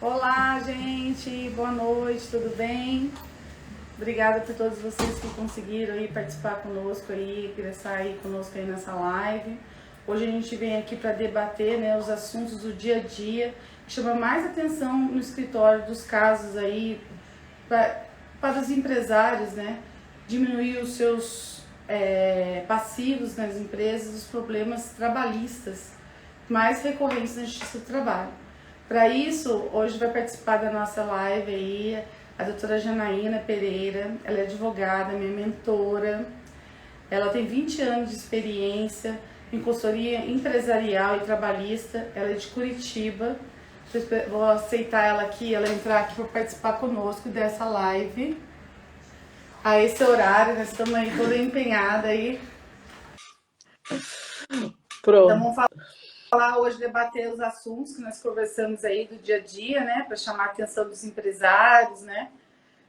Olá, gente, boa noite, tudo bem? Obrigada por todos vocês que conseguiram aí participar conosco aí, ingressar aí conosco aí nessa live. Hoje a gente vem aqui para debater, né, os assuntos do dia a dia, que chama mais atenção no escritório dos casos aí para os empresários, né, diminuir os seus passivos nas empresas, os problemas trabalhistas mais recorrentes na Justiça do Trabalho. Para isso, hoje vai participar da nossa live aí a doutora Janaína Pereira. Ela é advogada, minha mentora. Ela tem 20 anos de experiência em consultoria empresarial e trabalhista. Ela é de Curitiba. Vou aceitar ela aqui, ela entrar aqui para participar conosco dessa live. A esse horário, nós estamos aí toda empenhada aí. Pronto. Então, vamos falar hoje, debater os assuntos que nós conversamos aí do dia a dia, né, para chamar a atenção dos empresários, né,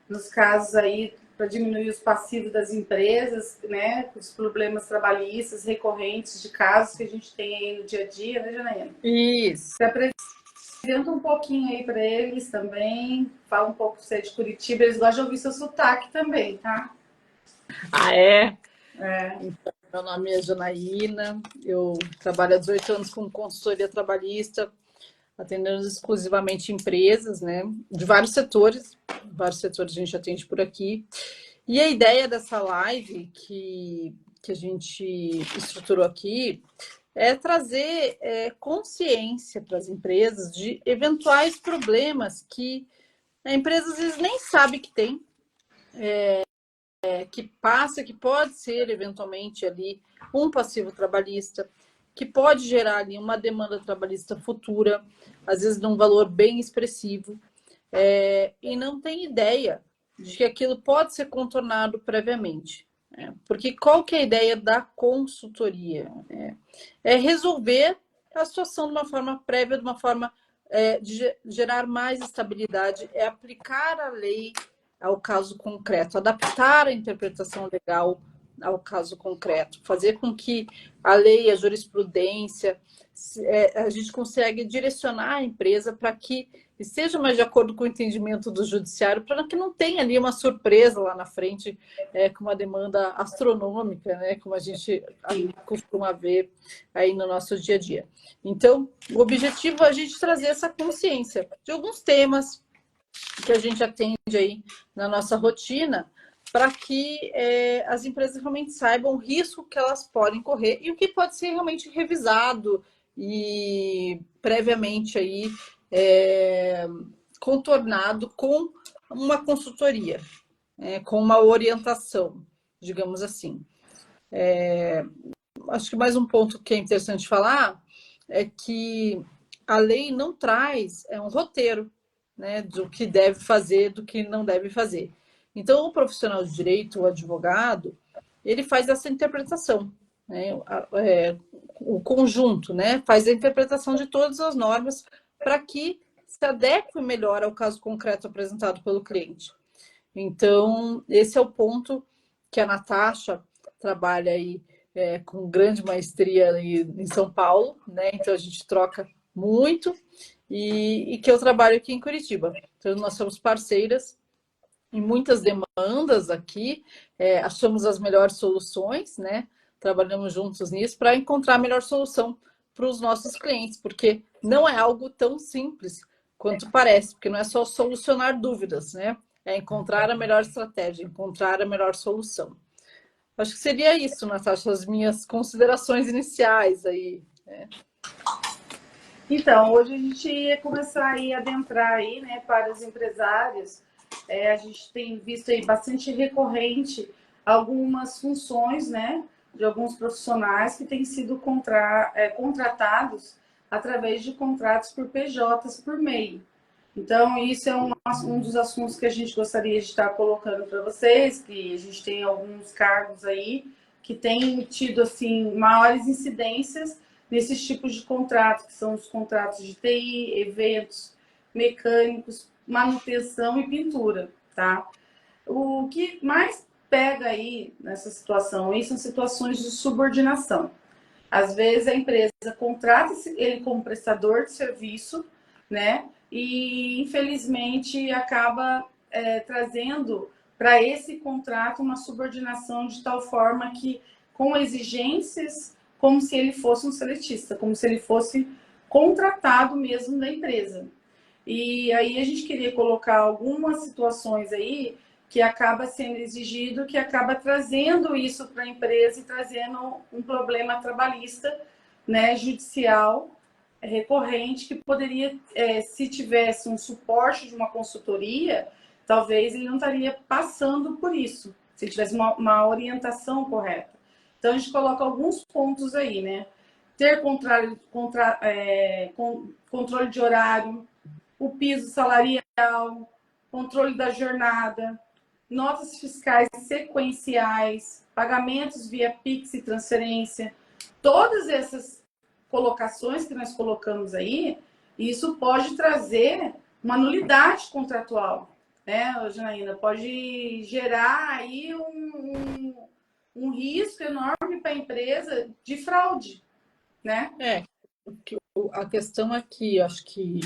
nos casos aí para diminuir os passivos das empresas, né, os problemas trabalhistas recorrentes de casos que a gente tem aí no dia a dia, né, Janaína? Isso. Você apresenta um pouquinho aí para eles também, fala um pouco você é de Curitiba, eles gostam de ouvir seu sotaque também, tá? Ah, é? É. Então, meu nome é Janaína, eu trabalho há 18 anos com consultoria trabalhista, atendendo exclusivamente empresas, né, de vários setores a gente atende por aqui. E a ideia dessa live que a gente estruturou aqui é trazer consciência para as empresas de eventuais problemas que a empresa às vezes nem sabe que tem, que pode ser eventualmente ali um passivo trabalhista, que pode gerar ali uma demanda trabalhista futura, às vezes num valor bem expressivo, e não tem ideia de que aquilo pode ser contornado previamente. Porque qual que é a ideia da consultoria? É resolver a situação de uma forma prévia, de uma forma de gerar mais estabilidade, é aplicar a lei ao caso concreto, adaptar a interpretação legal ao caso concreto, fazer com que a lei, a jurisprudência, a gente consegue direcionar a empresa para que esteja mais de acordo com o entendimento do judiciário, para que não tenha ali uma surpresa lá na frente, com uma demanda astronômica, né, como a gente costuma ver aí no nosso dia a dia. Então, o objetivo é a gente trazer essa consciência de alguns temas que a gente atende aí na nossa rotina, para que as empresas realmente saibam o risco que elas podem correr e o que pode ser realmente revisado e previamente aí contornado com uma consultoria, com uma orientação, digamos assim. Acho que mais um ponto que é interessante falar é que a lei não traz um roteiro, né, do que deve fazer, do que não deve fazer. Então, o profissional de direito, o advogado, ele faz essa interpretação, né, o conjunto, né, faz a interpretação de todas as normas para que se adeque melhor ao caso concreto apresentado pelo cliente. Então, esse é o ponto que a Natasha trabalha aí com grande maestria em São Paulo, né? Então a gente troca muito e que eu trabalho aqui em Curitiba. Então nós somos parceiras em muitas demandas aqui, achamos as melhores soluções, né? Trabalhamos juntos nisso para encontrar a melhor solução para os nossos clientes, porque não é algo tão simples quanto parece, porque não é só solucionar dúvidas, né? É encontrar a melhor estratégia, encontrar a melhor solução. Acho que seria isso, Natasha, as minhas considerações iniciais aí. Então, hoje a gente ia começar aí a adentrar aí, né, para os empresários. A gente tem visto aí bastante recorrente algumas funções, né, de alguns profissionais que têm sido contratados através de contratos por PJs por MEI. Então, isso é um dos assuntos que a gente gostaria de estar colocando para vocês, que a gente tem alguns cargos aí que têm tido, assim, maiores incidências nesses tipos de contratos, que são os contratos de TI, eventos, mecânicos, manutenção e pintura, tá? O que mais pega aí nessa situação aí são situações de subordinação. Às vezes a empresa contrata ele como prestador de serviço, né? E infelizmente acaba trazendo para esse contrato uma subordinação de tal forma que, com exigências, como se ele fosse um seletista, como se ele fosse contratado mesmo da empresa. E aí a gente queria colocar algumas situações aí que acaba sendo exigido, que acaba trazendo isso para a empresa e trazendo um problema trabalhista, né, judicial, recorrente, que poderia, se tivesse um suporte de uma consultoria, talvez ele não estaria passando por isso, se ele tivesse uma orientação correta. Então a gente coloca alguns pontos aí, né? Ter controle de horário, o piso salarial, controle da jornada, notas fiscais sequenciais, pagamentos via Pix e transferência. Todas essas colocações que nós colocamos aí, isso pode trazer uma nulidade contratual, né, Janaína? Pode gerar aí um risco enorme para a empresa de fraude, né? A questão aqui, acho que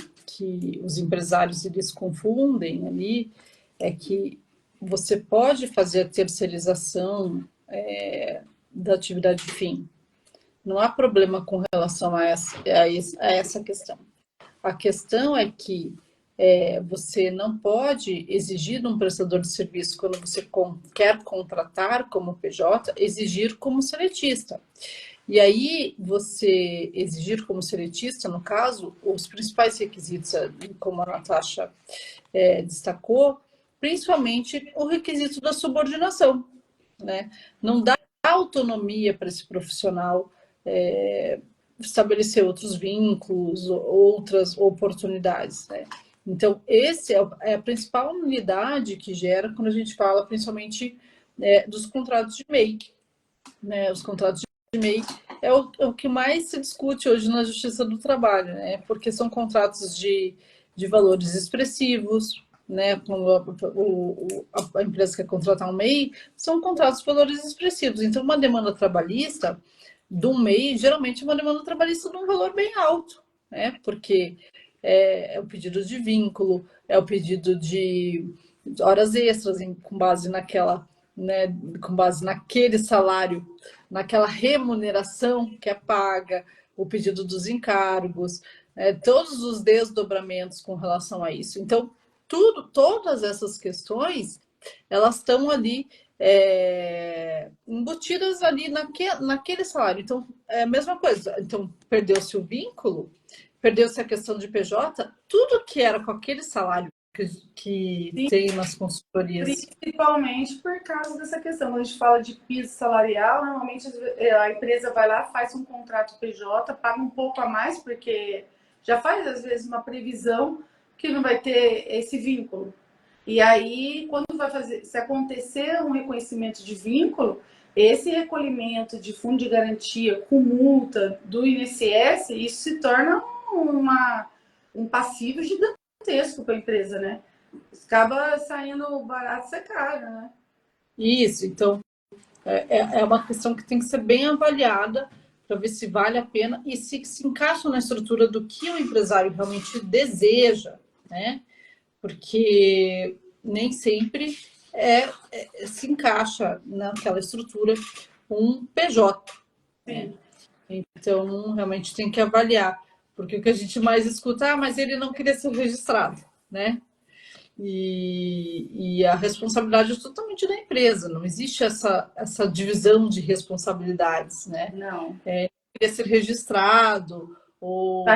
os empresários eles confundem ali, é que você pode fazer a terceirização da atividade fim. Não há problema com relação a essa questão. A questão é que você não pode exigir de um prestador de serviço, quando você quer contratar como PJ, exigir como seletista. E aí, você exigir como seletista, no caso, os principais requisitos, como a Natasha destacou, principalmente o requisito da subordinação, né? Não dá autonomia para esse profissional estabelecer outros vínculos, outras oportunidades, né? Então, esse é a principal unidade que gera quando a gente fala, principalmente, dos contratos de MEI, né? Os contratos de MEI é o que mais se discute hoje na Justiça do Trabalho, né? Porque são contratos de valores expressivos, né? Quando a empresa quer contratar um MEI, são contratos de valores expressivos. Então, uma demanda trabalhista do MEI, geralmente é uma demanda trabalhista de um valor bem alto, né? Porque é o pedido de vínculo, é o pedido de horas extras com base naquela, né, com base naquele salário, naquela remuneração que é paga, o pedido dos encargos, todos os desdobramentos com relação a isso. Então, todas essas questões, elas estão ali embutidas ali naquele salário. Então, é a mesma coisa. Então, perdeu-se o vínculo, perdeu-se a questão de PJ, tudo que era com aquele salário que tem nas consultorias. Principalmente por causa dessa questão. Quando a gente fala de piso salarial, normalmente a empresa vai lá, faz um contrato PJ, paga um pouco a mais, porque já faz, às vezes, uma previsão que não vai ter esse vínculo. E aí, quando vai fazer, se acontecer um reconhecimento de vínculo, esse recolhimento de fundo de garantia com multa do INSS, isso se torna um passivo gigantesco para a empresa, né? Acaba saindo barato ser caro, né? Isso, então é uma questão que tem que ser bem avaliada para ver se vale a pena e se encaixa na estrutura do que o empresário realmente deseja, né? Porque nem sempre se encaixa naquela estrutura um PJ. Né? Então, realmente tem que avaliar, porque o que a gente mais escuta, mas ele não queria ser registrado, né? E a responsabilidade é totalmente da empresa, não existe essa divisão de responsabilidades, né? Não. Queria ser registrado, ou... Tá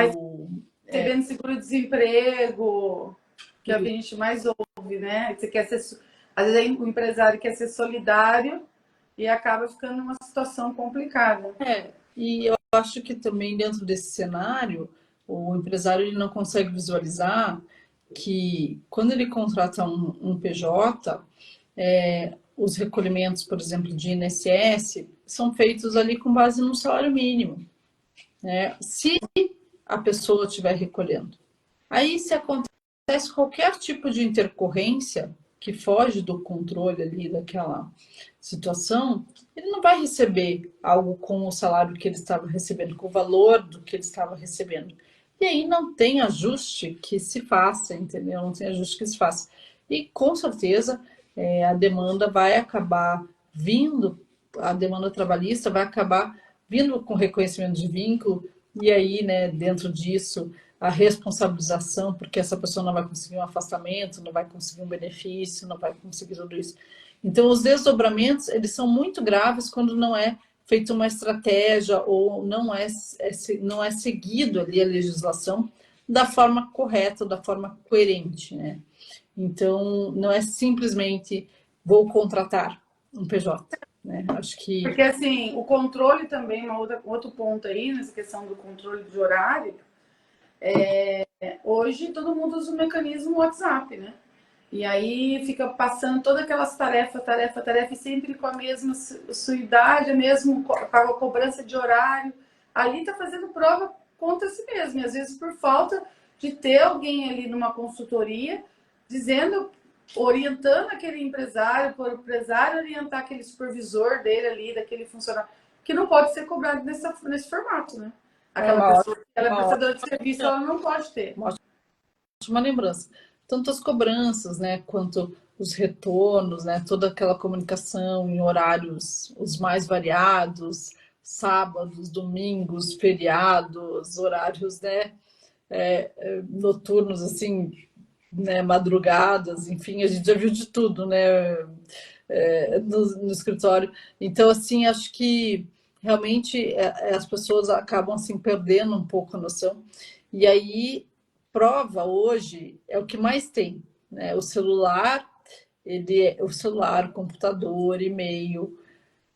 recebendo seguro-desemprego, que é o que a gente mais ouve, né? Você quer ser, às vezes o empresário quer ser solidário e acaba ficando numa situação complicada. E eu acho que também dentro desse cenário, o empresário ele não consegue visualizar que quando ele contrata um PJ, os recolhimentos, por exemplo, de INSS, são feitos ali com base no salário mínimo, né? Se a pessoa estiver recolhendo. Aí, se acontece qualquer tipo de intercorrência que foge do controle ali daquela situação, ele não vai receber algo com o salário que ele estava recebendo, com o valor do que ele estava recebendo. E aí não tem ajuste que se faça, entendeu? Não tem ajuste que se faça. E com certeza a demanda vai acabar vindo, a demanda trabalhista vai acabar vindo com reconhecimento de vínculo, e aí, né, dentro disso, a responsabilização, porque essa pessoa não vai conseguir um afastamento, não vai conseguir um benefício, não vai conseguir tudo isso. Então, os desdobramentos, eles são muito graves quando não é feita uma estratégia ou não é seguido ali a legislação da forma correta, da forma coerente, né? Então, não é simplesmente vou contratar um PJ, né? Acho que... Porque, assim, o controle também, outro ponto aí, nessa questão do controle de horário, hoje todo mundo usa o mecanismo WhatsApp, né? E aí fica passando todas aquelas tarefa, e sempre com a mesma sua idade, com a cobrança de horário. Ali tá fazendo prova contra si mesmo. E às vezes por falta de ter alguém ali numa consultoria dizendo, orientando aquele empresário, por o empresário orientar aquele supervisor dele ali, daquele funcionário, que não pode ser cobrado nesse formato, né? Aquela pessoa, aquela prestadora de serviço, ela não pode ter. Uma lembrança. Tanto as cobranças, né, quanto os retornos, né, toda aquela comunicação em horários os mais variados, sábados, domingos, feriados, horários, né, noturnos, assim, né, madrugadas, enfim, a gente já viu de tudo, né, no escritório. Então, assim, acho que realmente as pessoas acabam assim perdendo um pouco a noção. E aí, prova hoje é o que mais tem, né? O celular, o celular, computador, e-mail.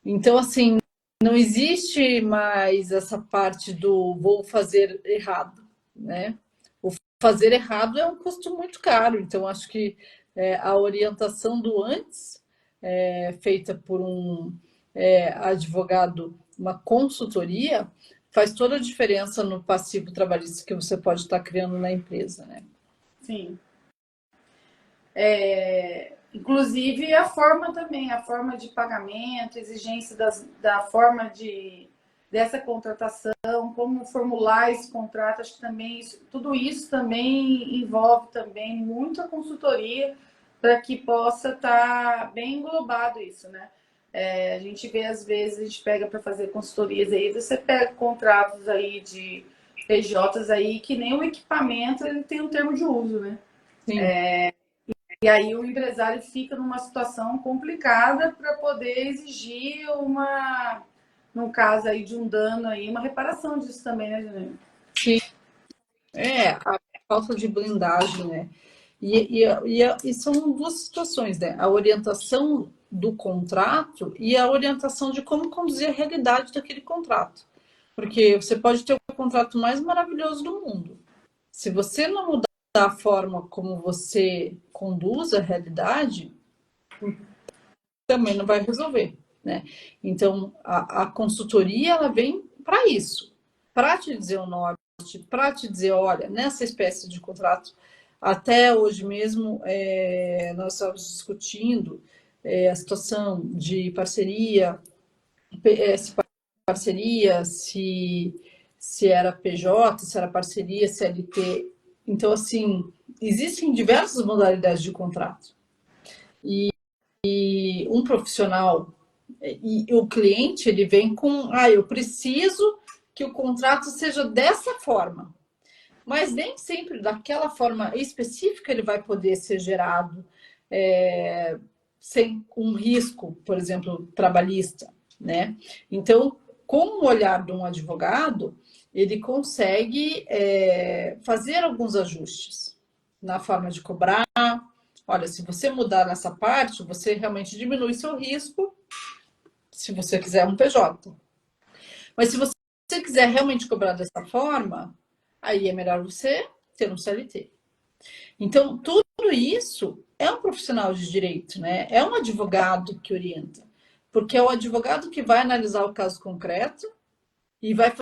Então, assim, não existe mais essa parte do vou fazer errado, né? O fazer errado é um custo muito caro. Então, acho que a orientação do antes, feita por um advogado, uma consultoria, faz toda a diferença no passivo trabalhista que você pode estar criando na empresa, né? Sim. Inclusive a forma também, a forma de pagamento, exigência da forma dessa contratação, como formular esse contrato, acho que também tudo isso também envolve também muita consultoria para que possa estar bem englobado isso, né? A gente vê, às vezes, a gente pega para fazer consultorias aí, você pega contratos aí de PJs aí que nem o equipamento ele tem um termo de uso, né? Sim. E aí o empresário fica numa situação complicada para poder exigir no caso aí de um dano aí, uma reparação disso também, né, Juliana? Sim. A falta de blindagem, né? E são duas situações, né? A orientação do contrato e a orientação de como conduzir a realidade daquele contrato. Porque você pode ter o contrato mais maravilhoso do mundo. Se você não mudar a forma como você conduz a realidade, também não vai resolver, né? Então, a consultoria, ela vem para isso, para te dizer o norte, para te dizer, olha, nessa espécie de contrato, até hoje mesmo, nós estávamos discutindo a situação de parceria, se era PJ, se era parceria, CLT. Então, assim, existem diversas modalidades de contrato. E um profissional e o cliente, ele vem com, eu preciso que o contrato seja dessa forma. Mas nem sempre daquela forma específica ele vai poder ser gerado sem um risco, por exemplo, trabalhista, né? Então, com o olhar de um advogado, ele consegue fazer alguns ajustes na forma de cobrar. Olha, se você mudar nessa parte, você realmente diminui seu risco, se você quiser um PJ. Mas se você quiser realmente cobrar dessa forma, aí é melhor você ter um CLT. Então, tudo isso é um profissional de direito, né? É um advogado que orienta. Porque é o advogado que vai analisar o caso concreto e vai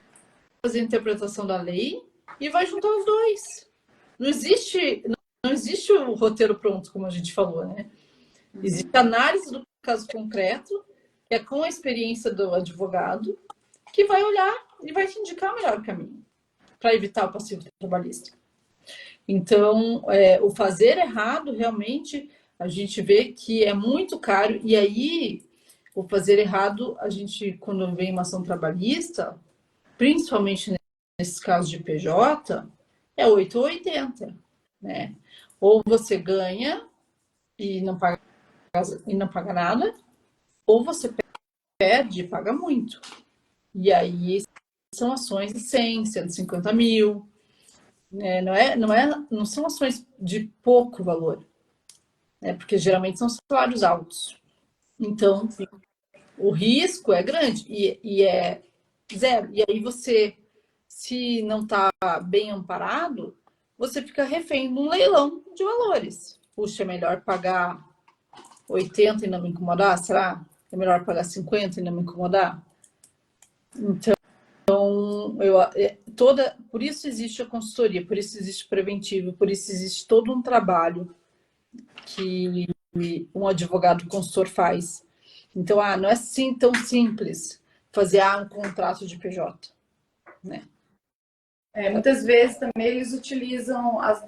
fazer a interpretação da lei e vai juntar os dois. Não existe o roteiro pronto, como a gente falou, né? Existe a análise do caso concreto, que é com a experiência do advogado, que vai olhar e vai te indicar o melhor caminho. para evitar o passivo trabalhista. Então, o fazer errado, realmente, a gente vê que é muito caro. E aí, o fazer errado, a gente, quando vem uma ação trabalhista, principalmente nesses casos de PJ, é 8 ou 80, né? Ou você ganha e não paga nada, ou você perde e paga muito. E aí são ações de 100, 150 mil, né? Não são ações de pouco valor, né? Porque geralmente são salários altos. Então, o risco é grande e é zero. E aí você, se não está bem amparado, você fica refém de um leilão de valores. Puxa, é melhor pagar 80 e não me incomodar? Será? É melhor pagar 50 e não me incomodar? Então, por isso existe a consultoria, por isso existe o preventivo, por isso existe todo um trabalho que um advogado consultor faz. Então, não é assim tão simples fazer um contrato de PJ, né? Muitas vezes também eles utilizam as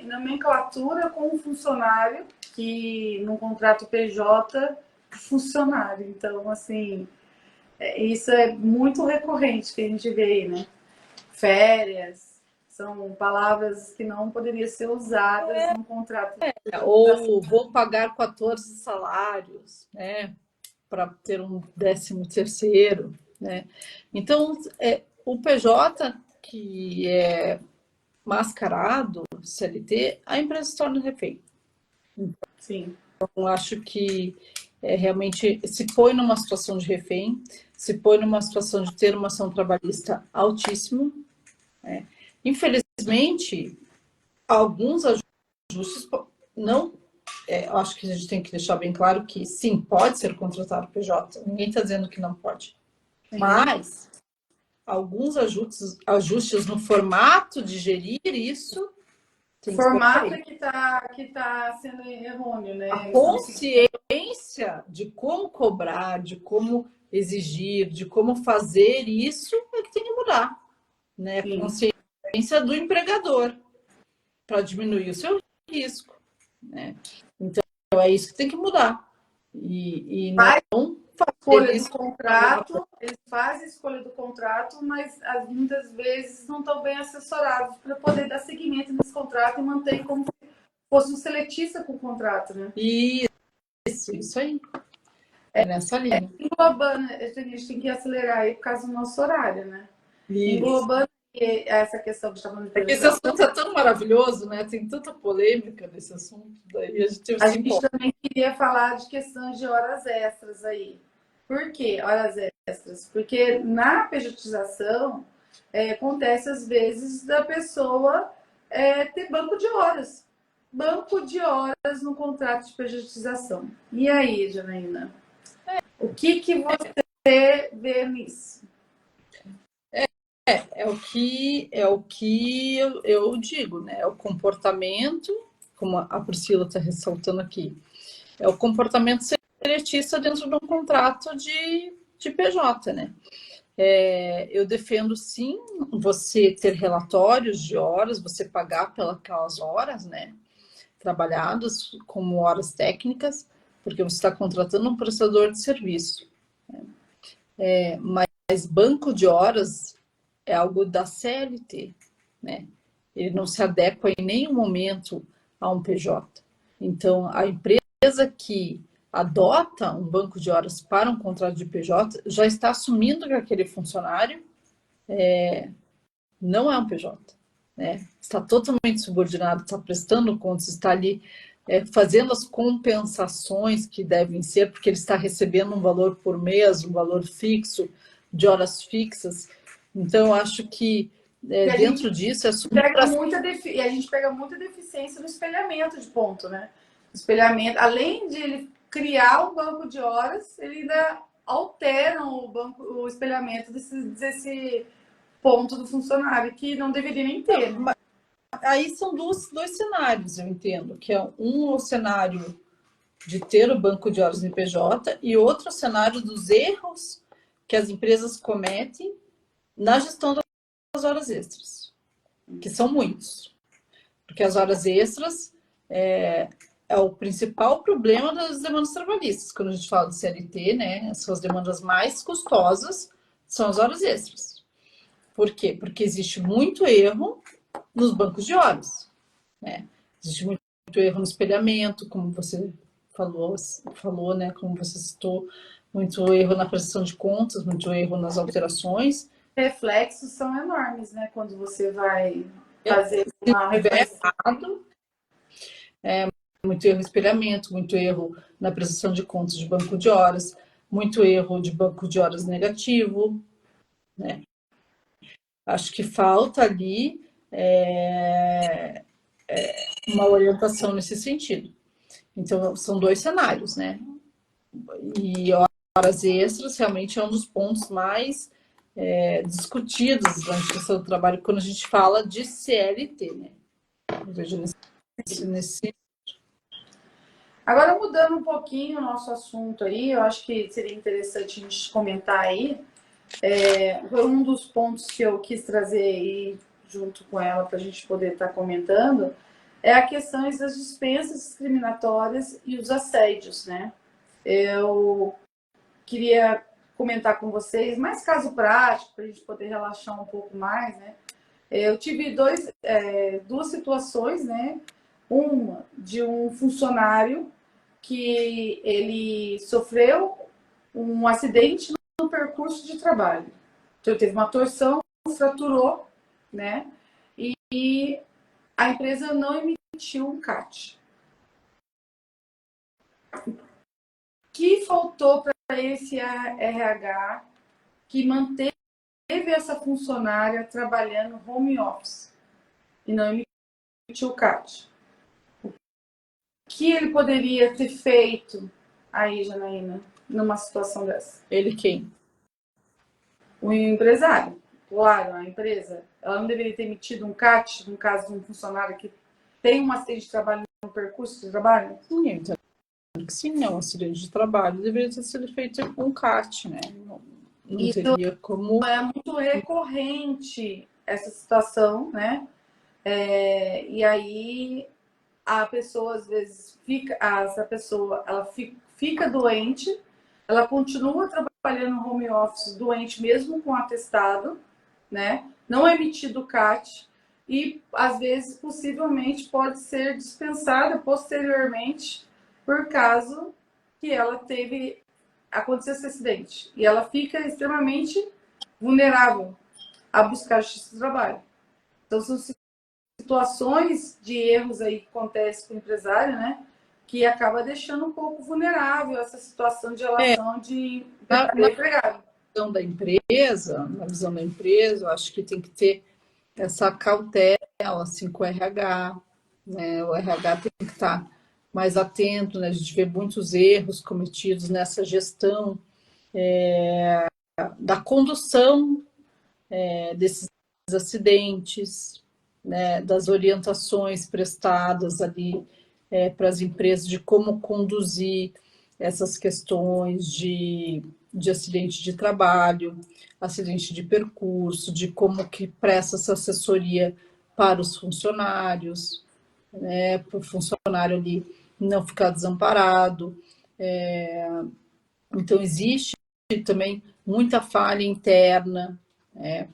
nomenclatura com o funcionário, que no contrato PJ, funcionário. Então, assim, isso é muito recorrente que a gente vê aí, né? Férias, são palavras que não poderiam ser usadas num contrato. Ou vou pagar 14 salários, né? Para ter um 13º, né? Então, o PJ, que é mascarado, CLT, a empresa se torna refém. Sim. Então, acho que realmente se põe numa situação de refém, se põe numa situação de ter uma ação trabalhista altíssima. Né? Infelizmente, alguns ajustes não. Acho que a gente tem que deixar bem claro que sim, pode ser contratado PJ. Ninguém está dizendo que não pode. Sim. Mas alguns ajustes no formato de gerir isso. O formato é que tá sendo errôneo, né? A consciência de como cobrar, de como exigir, de como fazer isso é que tem que mudar, né? A consciência do empregador para diminuir o seu risco, né? Então é isso que tem que mudar e não escolha do contrato, eles fazem a escolha do contrato, mas muitas vezes não estão bem assessorados para poder dar seguimento nesse contrato e manter como se fosse um seletista com o contrato, né? Isso aí. Nessa linha. Englobando, a gente tem que acelerar aí por causa do nosso horário, né? Isso. Englobando essa questão que está falando de esse assunto é tão maravilhoso, né? Tem tanta polêmica nesse assunto. Daí a gente também queria falar de questões de horas extras aí. Por que horas extras? Porque na pejotização acontece às vezes da pessoa ter banco de horas. Banco de horas no contrato de pejotização. E aí, Janaína? O que você vê nisso? É o que eu digo, né? É o comportamento, como a Priscila está ressaltando aqui, é o comportamento seletista dentro de um contrato de PJ, né? Eu defendo sim você ter relatórios de horas, você pagar pelas horas, né? Trabalhadas como horas técnicas, porque você está contratando um prestador de serviço. Né? Mas banco de horas é algo da CLT, né? Ele não se adequa em nenhum momento a um PJ. Então, a empresa que adota um banco de horas para um contrato de PJ já está assumindo que aquele funcionário não é um PJ, né? Está totalmente subordinado, está prestando contas, está ali fazendo as compensações que devem ser, porque ele está recebendo um valor por mês, um valor fixo, de horas fixas. Então, eu acho que dentro disso é super... E a gente pega muita deficiência no espelhamento de ponto, né? O espelhamento, além de ele criar um banco de horas, ele ainda altera o espelhamento desse ponto do funcionário, que não deveria nem ter. Né? Aí são dois cenários, eu entendo, que é o cenário de ter o banco de horas no PJ e outro cenário dos erros que as empresas cometem na gestão das as horas extras, que são muitos. Porque as horas extras é o principal problema das demandas trabalhistas. Quando a gente fala de CLT, né, são as demandas mais custosas, são as horas extras. Por quê? Porque existe muito erro nos bancos de horas, né? Existe muito erro no espelhamento, como você falou, né, como você citou, muito erro na prestação de contas, muito erro nas alterações. Reflexos são enormes, né? Quando você vai fazer uma reflexão. Muito erro em espelhamento, muito erro na prestação de contas de banco de horas, muito erro de banco de horas negativo, né? Acho que falta ali uma orientação nesse sentido. Então, são dois cenários, né? E horas extras realmente é um dos pontos mais discutidos na justiça do trabalho quando a gente fala de CLT, né? Eu vejo nesse... Agora, mudando um pouquinho o nosso assunto aí, eu acho que seria interessante a gente comentar aí. Foi um dos pontos que eu quis trazer aí junto com ela para a gente poder estar comentando, é a questão das dispensas discriminatórias e os assédios, né? Eu queria comentar com vocês, mais caso prático, para a gente poder relaxar um pouco mais, né? Eu tive duas situações, né? Uma de um funcionário que ele sofreu um acidente no percurso de trabalho. Então, ele teve uma torção, fraturou, né? E a empresa não emitiu um CAT. O que faltou para esse RH que manteve essa funcionária trabalhando home office e não emitiu o CAT? O que ele poderia ter feito aí, Janaína, numa situação dessa? Ele quem? O empresário. Claro, a empresa, ela não deveria ter emitido um CAT no caso de um funcionário que tem um acidente de trabalho no percurso de trabalho? Sim, então, sim, é um acidente de trabalho, deveria ter sido feito com um CAT, né? Não teria como... É muito recorrente essa situação, né? E aí a pessoa às vezes fica doente, ela continua trabalhando no home office doente mesmo com atestado, né? Não é emitido o CAT e às vezes possivelmente pode ser dispensada posteriormente por caso que ela aconteceu esse acidente e ela fica extremamente vulnerável a buscar justiça do trabalho. Então são situações de erros aí que acontecem com o empresário, né? Que acaba deixando um pouco vulnerável essa situação de relação de empregado. Na visão da empresa, eu acho que tem que ter essa cautela assim, com o RH, né? O RH tem que estar mais atento, né? A gente vê muitos erros cometidos nessa gestão da condução desses acidentes, né? Das orientações prestadas ali para as empresas de como conduzir essas questões de acidente de trabalho, acidente de percurso, de como que presta essa assessoria para os funcionários, né, para o funcionário ali não ficar desamparado. Então, existe também muita falha interna, né?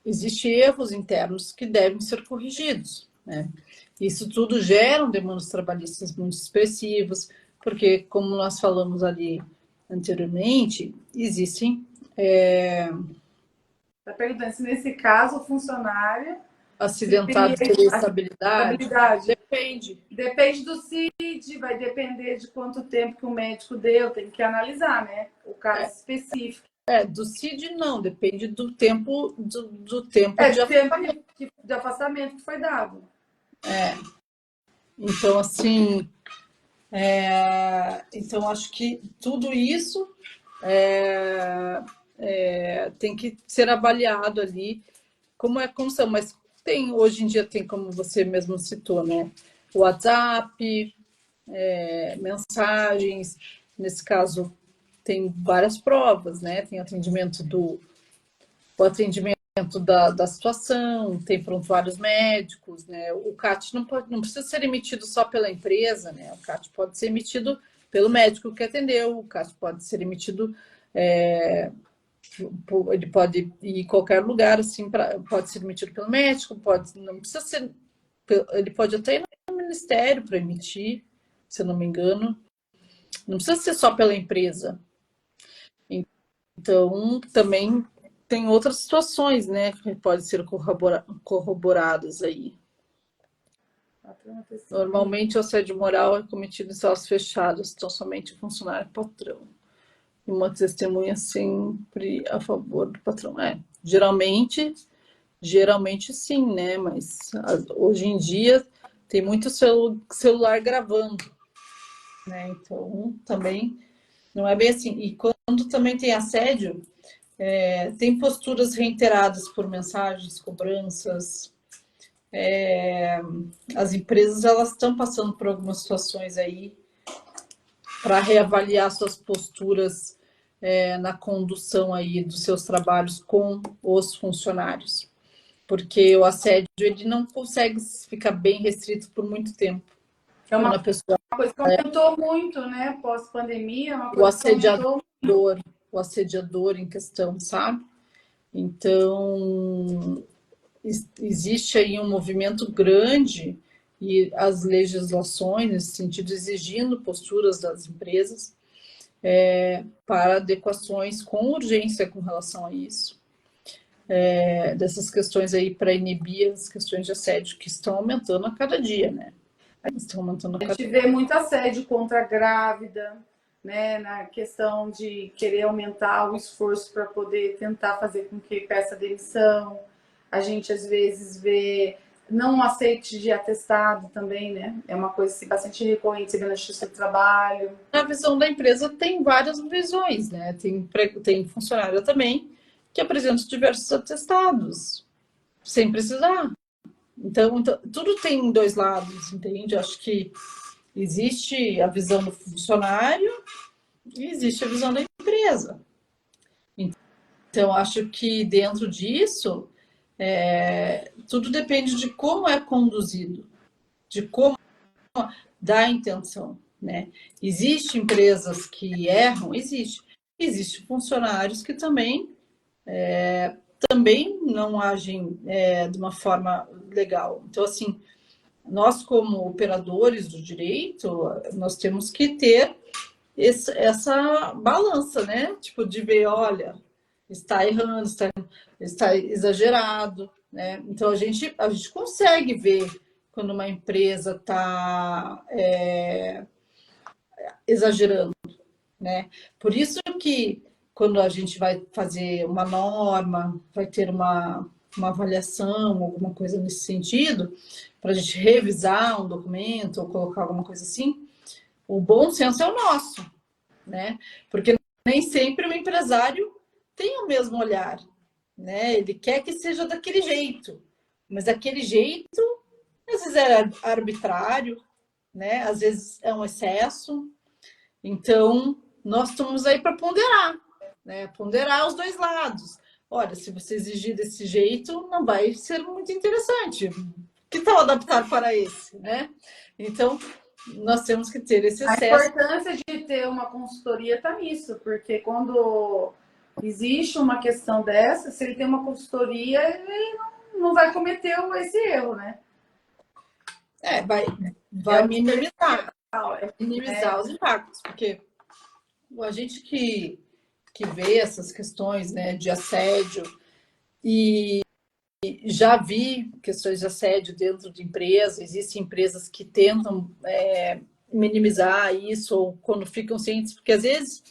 Existem erros internos que devem ser corrigidos, né? Isso tudo gera demandas trabalhistas muito expressivas, porque, como nós falamos ali anteriormente, existem... Está perguntando se nesse caso o funcionário acidentado teria estabilidade? Depende. Depende do CID, vai depender de quanto tempo que o médico deu, tem que analisar, né? O caso específico. Do CID não, depende do tempo de afastamento que foi dado. Então, assim, então acho que tudo isso tem que ser avaliado ali como é a condição, mas hoje em dia tem, como você mesmo citou, né? O WhatsApp, mensagens, nesse caso tem várias provas, né? Tem o atendimento da situação, tem prontuários médicos, né? O CAT não precisa ser emitido só pela empresa, né? O CAT pode ser emitido pelo médico que atendeu, o CAT pode ser emitido, ele pode ir em qualquer lugar, assim, pode ser emitido pelo médico, não precisa ser, ele pode até ir no ministério para emitir, se eu não me engano, não precisa ser só pela empresa. Então, também tem outras situações, né, que podem ser corroboradas aí. Normalmente, o assédio moral é cometido em salas fechadas, então somente o funcionário patrão. E uma testemunha sempre a favor do patrão. Geralmente sim, né? Mas hoje em dia tem muito celular gravando, né? Então, também não é bem assim. E quando também tem assédio, tem posturas reiteradas por mensagens, cobranças. As empresas elas estão passando por algumas situações aí para reavaliar suas posturas na condução aí dos seus trabalhos com os funcionários, porque o assédio ele não consegue ficar bem restrito por muito tempo. É uma coisa que aumentou muito, né? Pós-pandemia, uma coisa o assediador em questão, sabe? Então, existe aí um movimento grande e as legislações, nesse sentido, exigindo posturas das empresas para adequações com urgência com relação a isso. Dessas questões aí para inibir as questões de assédio que estão aumentando a cada dia, né? Estão aumentando a cada dia. A gente vê muito assédio contra a grávida, né? Na questão de querer aumentar o esforço para poder tentar fazer com que peça demissão. A gente às vezes vê não aceite de atestado também, né? É uma coisa assim, bastante recorrente na justiça do trabalho. A visão da empresa tem várias visões, né? Tem funcionário também que apresenta diversos atestados, sem precisar. Então, tudo tem dois lados, entende? Acho que existe a visão do funcionário e existe a visão da empresa. Então, acho que dentro disso, tudo depende de como é conduzido, de como dá a intenção, né? Existem empresas que erram, existe funcionários que também não agem de uma forma legal. Então, assim, nós como operadores do direito, nós temos que ter essa balança, né? Tipo, de ver, olha, está errando, está exagerado, né? Então, a gente consegue ver quando uma empresa está exagerando, né? Por isso que quando a gente vai fazer uma norma, vai ter uma avaliação, alguma coisa nesse sentido, para a gente revisar um documento ou colocar alguma coisa assim, o bom senso é o nosso, né? Porque nem sempre o empresário tem o mesmo olhar, né? Ele quer que seja daquele jeito, mas aquele jeito às vezes é arbitrário, né? Às vezes é um excesso. Então, nós estamos aí para ponderar, né? Ponderar os dois lados. Olha, se você exigir desse jeito, não vai ser muito interessante. Que tal adaptar para esse, né? Então, nós temos que ter esse excesso. A importância de ter uma consultoria está nisso, porque quando existe uma questão dessa, se ele tem uma consultoria, ele não vai cometer esse erro, né? Vai minimizar os impactos, porque a gente que vê essas questões, né, de assédio e já vi questões de assédio dentro de empresas, existem empresas que tentam minimizar isso ou quando ficam cientes, porque às vezes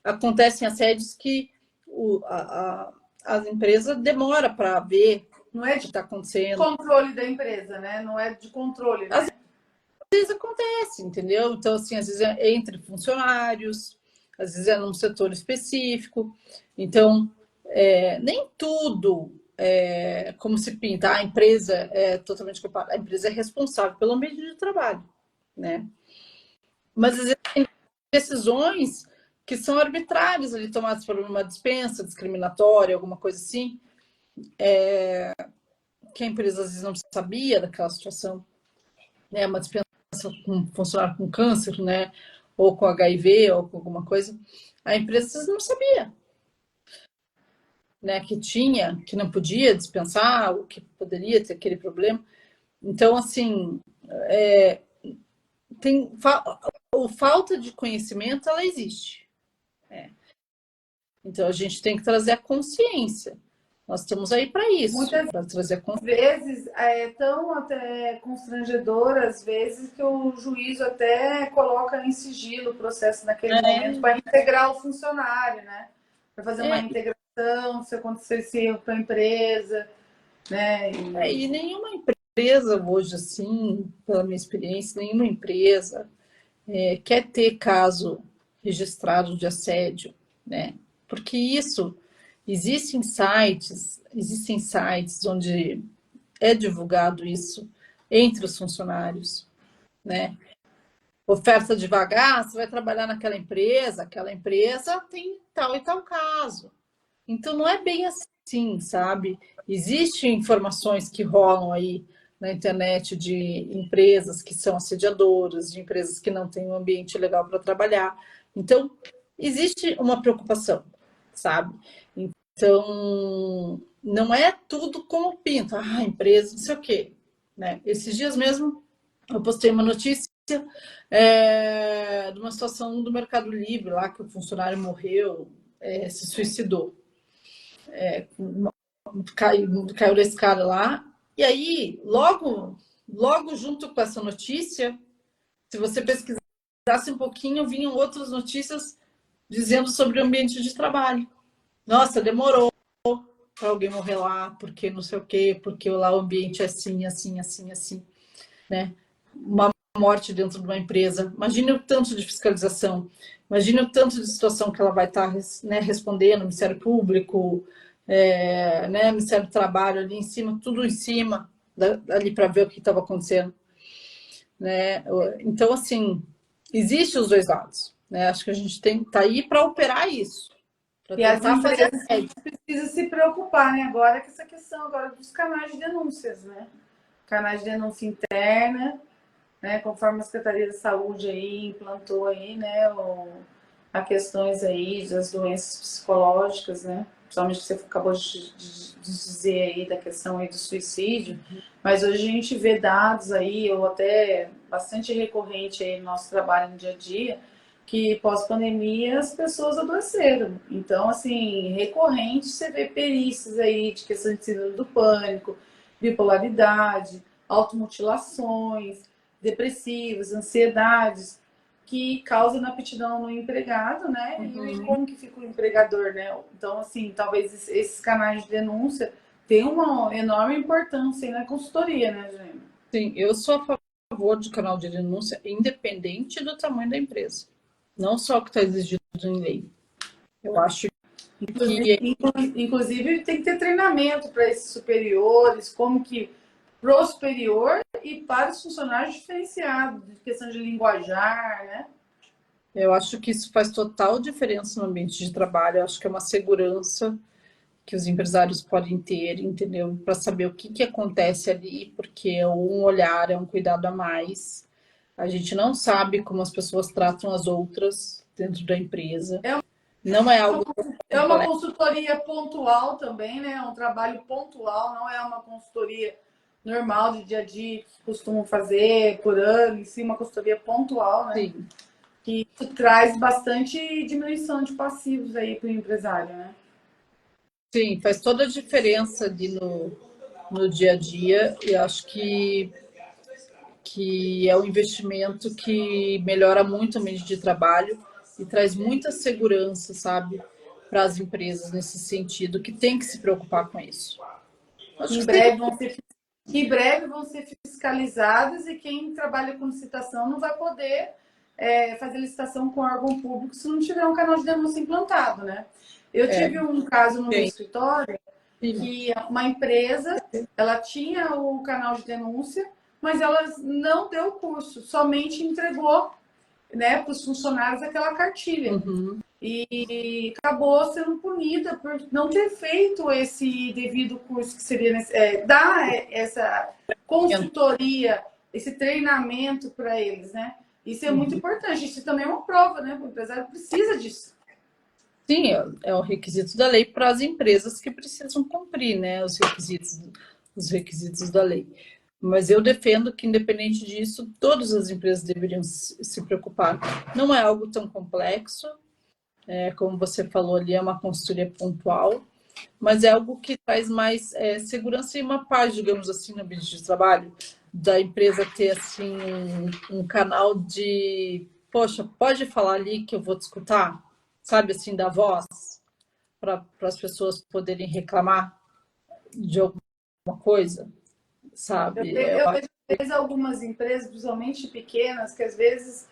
acontecem assédios que a empresa demora para ver não é o que está acontecendo. Controle da empresa, né? Não é de controle. Né? Às vezes acontece, entendeu? Então, assim, às vezes é entre funcionários, às vezes é num setor específico. Então, nem tudo como se pinta. A empresa é totalmente culpada. A empresa é responsável pelo ambiente de trabalho, né? Mas às vezes tem decisões que são arbitrárias ali, tomadas por uma dispensa discriminatória, alguma coisa assim, que a empresa às vezes não sabia daquela situação, né? Uma dispensa com um funcionário com câncer, né? Ou com HIV, ou com alguma coisa. A empresa não sabia, né? Que tinha, que não podia dispensar, ou que poderia ter aquele problema. Então, assim, tem falta de conhecimento, ela existe. Então, a gente tem que trazer a consciência. Nós estamos aí para isso, Muitas para trazer a consciência. vezes é tão até constrangedor, às vezes, que o juízo até coloca em sigilo o processo naquele momento para integrar o funcionário, né? Para fazer uma integração, se acontecesse erro para a empresa, né? E nenhuma empresa hoje, assim, pela minha experiência, nenhuma empresa quer ter caso registrado de assédio, né? Porque isso, existem sites onde é divulgado isso entre os funcionários, né? Oferta devagar, você vai trabalhar naquela empresa, aquela empresa tem tal e tal caso. Então não é bem assim, sabe? Existem informações que rolam aí na internet de empresas que são assediadoras, de empresas que não têm um ambiente legal para trabalhar. Então, existe uma preocupação, sabe? Então, não é tudo como pinta, empresa, não sei o quê. Né? Esses dias mesmo, eu postei uma notícia de uma situação do Mercado Livre, lá que o funcionário morreu, se suicidou. Caiu da escada lá. E aí, logo junto com essa notícia, se você pesquisasse um pouquinho, vinham outras notícias dizendo sobre o ambiente de trabalho. Nossa, demorou para alguém morrer lá, porque não sei o quê, porque lá o ambiente é assim, assim, assim, assim, né? Uma morte dentro de uma empresa. Imagine o tanto de fiscalização, imagine o tanto de situação que ela vai estar, né, respondendo, Ministério Público, né, Ministério do Trabalho ali em cima, tudo em cima, ali para ver o que estava acontecendo. Né? Então, assim, existe os dois lados. Né? Acho que a gente tem que estar aí para operar isso. E as empresas precisam se preocupar, né? Agora com essa questão agora dos canais de denúncias, né? Canais de denúncia interna, né? Conforme a Secretaria de Saúde aí implantou aí, né? A questões aí das doenças psicológicas, né? Principalmente que você acabou de dizer aí da questão aí do suicídio. Mas hoje a gente vê dados aí, ou até bastante recorrente aí no nosso trabalho no dia a dia, que pós-pandemia as pessoas adoeceram. Então, assim, recorrente você vê perícias aí de questão de síndrome do pânico, bipolaridade, automutilações, depressivos, ansiedades, que causam inaptidão no empregado, né? E como que fica o empregador, né? Então, assim, talvez esses canais de denúncia tenham uma enorme importância aí na consultoria, né, gente? Sim, eu sou a favor de canal de denúncia independente do tamanho da empresa. Não só o que está exigido em lei. Eu acho Inclusive, tem que ter treinamento para esses superiores, como que pro superior e para os funcionários diferenciados, de questão de linguajar, né? Eu acho que isso faz total diferença no ambiente de trabalho. Eu acho que é uma segurança que os empresários podem ter, entendeu? Para saber o que acontece ali, porque é um olhar, é um cuidado a mais. A gente não sabe como as pessoas tratam as outras dentro da empresa. Não é algo. É uma consultoria pontual também, né? É um trabalho pontual, não é uma consultoria normal de dia a dia que costumam fazer por ano, em si, uma consultoria pontual, né? Sim. Que traz bastante diminuição de passivos aí para o empresário, né? Sim, faz toda a diferença ali no dia a dia. E acho que é um investimento que melhora muito o ambiente de trabalho e traz muita segurança, sabe, para as empresas nesse sentido, que tem que se preocupar com isso. Em breve vão ser fiscalizadas e quem trabalha com licitação não vai poder fazer licitação com órgão público se não tiver um canal de denúncia implantado, né? Eu tive um caso no meu escritório que uma empresa, ela tinha o canal de denúncia, mas ela não deu o curso, somente entregou, né, para os funcionários aquela cartilha. e acabou sendo punida por não ter feito esse devido curso que seria dar essa consultoria, esse treinamento para eles, né? Isso é muito importante. Isso também é uma prova, né? O empresário precisa disso. Sim, é o requisito da lei para as empresas que precisam cumprir, né, os requisitos da lei. Mas eu defendo que, independente disso, todas as empresas deveriam se preocupar. Não é algo tão complexo, como você falou ali, é uma consultoria pontual, mas é algo que traz mais segurança e uma paz, digamos assim, no ambiente de trabalho, da empresa ter assim um canal de, poxa, pode falar ali que eu vou te escutar, sabe, assim, da voz, para as pessoas poderem reclamar de alguma coisa, sabe? Eu vejo algumas empresas, principalmente pequenas, que às vezes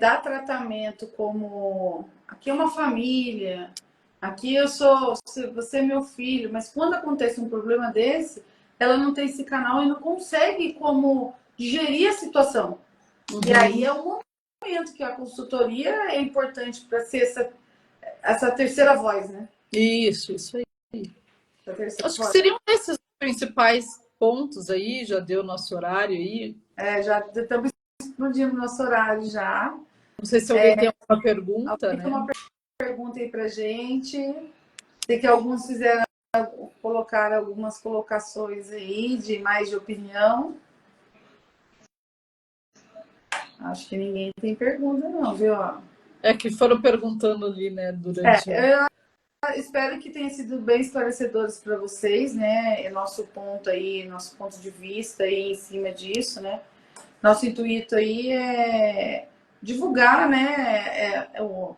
dá tratamento como aqui é uma família, aqui eu sou, você é meu filho, mas quando acontece um problema desse, ela não tem esse canal e não consegue como gerir a situação. E aí é um momento que a consultoria é importante para ser essa terceira voz, né? Isso aí. Acho que seriam esses os principais pontos aí, já deu nosso horário aí. Já estamos explodindo nosso horário já. Não sei se alguém tem alguma pergunta, né? Tem uma pergunta aí pra gente. Sei que alguns fizeram colocar algumas colocações aí de mais de opinião. Acho que ninguém tem pergunta não, viu? É que foram perguntando ali, né, durante... Eu espero que tenha sido bem esclarecedores para vocês, né? É nosso ponto aí, nosso ponto de vista aí em cima disso, né? Nosso intuito aí é divulgar, né? O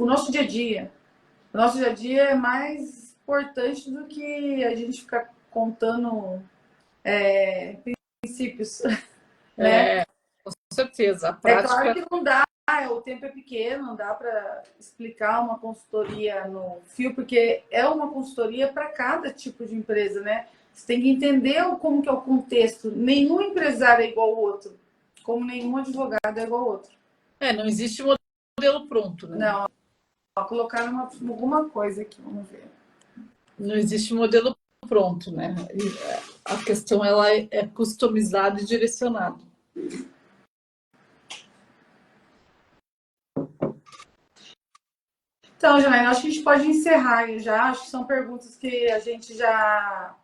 nosso dia a dia. O nosso dia a dia é mais importante do que a gente ficar contando princípios, né? Com certeza. A É prática... claro que não dá, o tempo é pequeno, não dá para explicar uma consultoria no fio, porque é uma consultoria para cada tipo de empresa, né? Você tem que entender como que é o contexto. Nenhum empresário é igual ao outro, como nenhum advogado é igual ao outro. não existe modelo pronto, né? Não, colocaram alguma coisa aqui, vamos ver. Não existe modelo pronto, né? A questão ela é customizada e direcionada. Então, Janaína, acho que a gente pode encerrar já. Acho que são perguntas que a gente já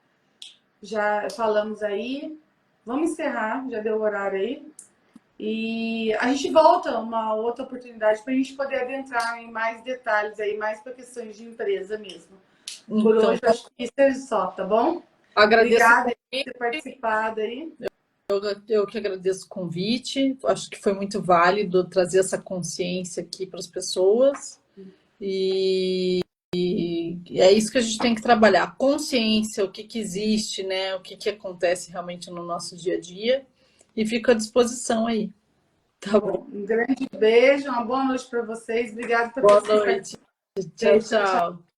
falamos aí. Vamos encerrar, já deu o horário aí. E a gente volta uma outra oportunidade para a gente poder adentrar em mais detalhes aí, mais para questões de empresa mesmo. Por hoje, acho que isso é só, tá bom? Agradeço. Obrigada por ter participado aí. Eu que agradeço o convite. Acho que foi muito válido trazer essa consciência aqui para as pessoas. E é isso que a gente tem que trabalhar. A consciência, o que existe, né? O que acontece realmente no nosso dia a dia. E fico à disposição aí. Tá bom? Um grande beijo, uma boa noite para vocês. Obrigada por Boa noite. Tchau, tchau.